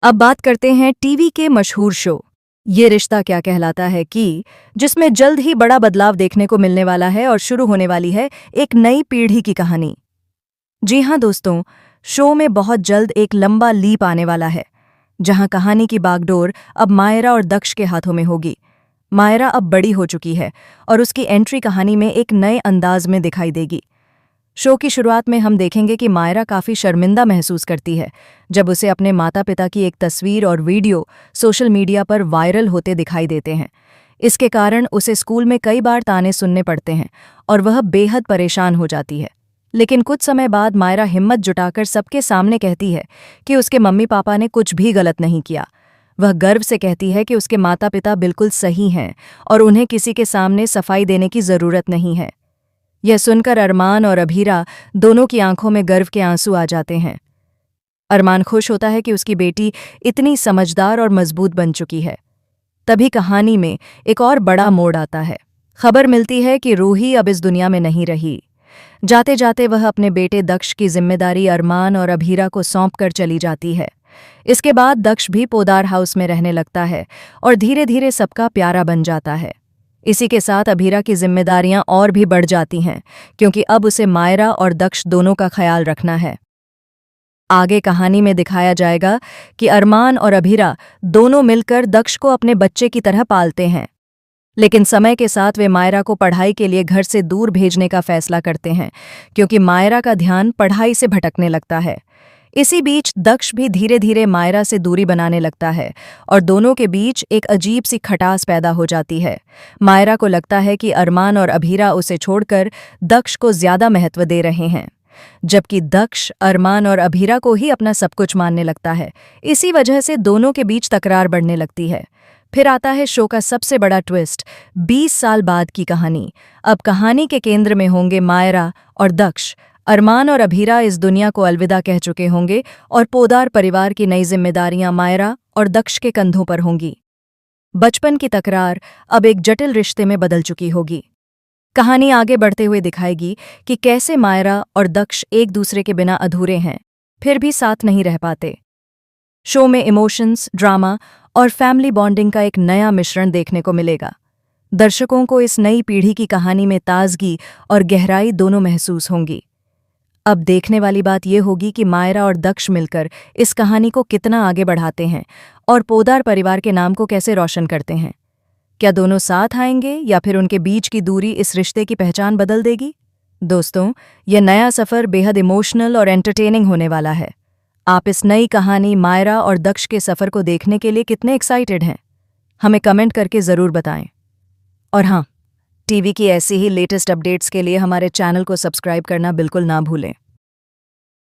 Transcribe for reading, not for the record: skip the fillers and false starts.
अब बात करते हैं टीवी के मशहूर शो ये रिश्ता क्या कहलाता है कि जिसमें जल्द ही बड़ा बदलाव देखने को मिलने वाला है और शुरू होने वाली है एक नई पीढ़ी की कहानी। जी हाँ दोस्तों, शो में बहुत जल्द एक लंबा लीप आने वाला है जहां कहानी की बागडोर अब मायरा और दक्ष के हाथों में होगी। मायरा अब बड़ी हो चुकी है और उसकी एंट्री कहानी में एक नए अंदाज में दिखाई देगी। शो की शुरुआत में हम देखेंगे कि मायरा काफ़ी शर्मिंदा महसूस करती है जब उसे अपने माता पिता की एक तस्वीर और वीडियो सोशल मीडिया पर वायरल होते दिखाई देते हैं। इसके कारण उसे स्कूल में कई बार ताने सुनने पड़ते हैं और वह बेहद परेशान हो जाती है। लेकिन कुछ समय बाद मायरा हिम्मत जुटाकर सबके सामने कहती है कि उसके मम्मी पापा ने कुछ भी गलत नहीं किया। वह गर्व से कहती है कि उसके माता पिता बिल्कुल सही हैं और उन्हें किसी के सामने सफाई देने की ज़रूरत नहीं है। यह सुनकर अरमान और अभीरा दोनों की आंखों में गर्व के आंसू आ जाते हैं। अरमान खुश होता है कि उसकी बेटी इतनी समझदार और मजबूत बन चुकी है। तभी कहानी में एक और बड़ा मोड़ आता है। खबर मिलती है कि रूही अब इस दुनिया में नहीं रही। जाते जाते वह अपने बेटे दक्ष की जिम्मेदारी अरमान और अभीरा को सौंप कर चली जाती है। इसके बाद दक्ष भी पोदार हाउस में रहने लगता है और धीरे धीरे सबका प्यारा बन जाता है। इसी के साथ अभीरा की जिम्मेदारियां और भी बढ़ जाती हैं क्योंकि अब उसे मायरा और दक्ष दोनों का ख्याल रखना है। आगे कहानी में दिखाया जाएगा कि अरमान और अभीरा दोनों मिलकर दक्ष को अपने बच्चे की तरह पालते हैं। लेकिन समय के साथ वे मायरा को पढ़ाई के लिए घर से दूर भेजने का फैसला करते हैं क्योंकि मायरा का ध्यान पढ़ाई से भटकने लगता है। इसी बीच दक्ष भी धीरे धीरे मायरा से दूरी बनाने लगता है और दोनों के बीच एक अजीब सी खटास पैदा हो जाती है। मायरा को लगता है कि अरमान और अभीरा उसे छोड़कर दक्ष को ज्यादा महत्व दे रहे हैं, जबकि दक्ष अरमान और अभीरा को ही अपना सब कुछ मानने लगता है। इसी वजह से दोनों के बीच तकरार बढ़ने लगती है। फिर आता है शो का सबसे बड़ा ट्विस्ट, 20 साल बाद की कहानी। अब कहानी के केंद्र में होंगे मायरा और दक्ष। अरमान और अभीरा इस दुनिया को अलविदा कह चुके होंगे और पोदार परिवार की नई जिम्मेदारियां मायरा और दक्ष के कंधों पर होंगी। बचपन की तकरार अब एक जटिल रिश्ते में बदल चुकी होगी। कहानी आगे बढ़ते हुए दिखाएगी कि कैसे मायरा और दक्ष एक दूसरे के बिना अधूरे हैं, फिर भी साथ नहीं रह पाते। शो में इमोशंस, ड्रामा और फैमिली बॉन्डिंग का एक नया मिश्रण देखने को मिलेगा। दर्शकों को इस नई पीढ़ी की कहानी में ताजगी और गहराई दोनों महसूस होंगी। अब देखने वाली बात यह होगी कि मायरा और दक्ष मिलकर इस कहानी को कितना आगे बढ़ाते हैं और पोदार परिवार के नाम को कैसे रोशन करते हैं। क्या दोनों साथ आएंगे या फिर उनके बीच की दूरी इस रिश्ते की पहचान बदल देगी? दोस्तों, यह नया सफ़र बेहद इमोशनल और एंटरटेनिंग होने वाला है। आप इस नई कहानी मायरा और दक्ष के सफ़र को देखने के लिए कितने एक्साइटेड हैं? हमें कमेंट करके ज़रूर बताएं। और हाँ, टीवी की ऐसी ही लेटेस्ट अपडेट्स के लिए हमारे चैनल को सब्सक्राइब करना बिल्कुल ना भूलें।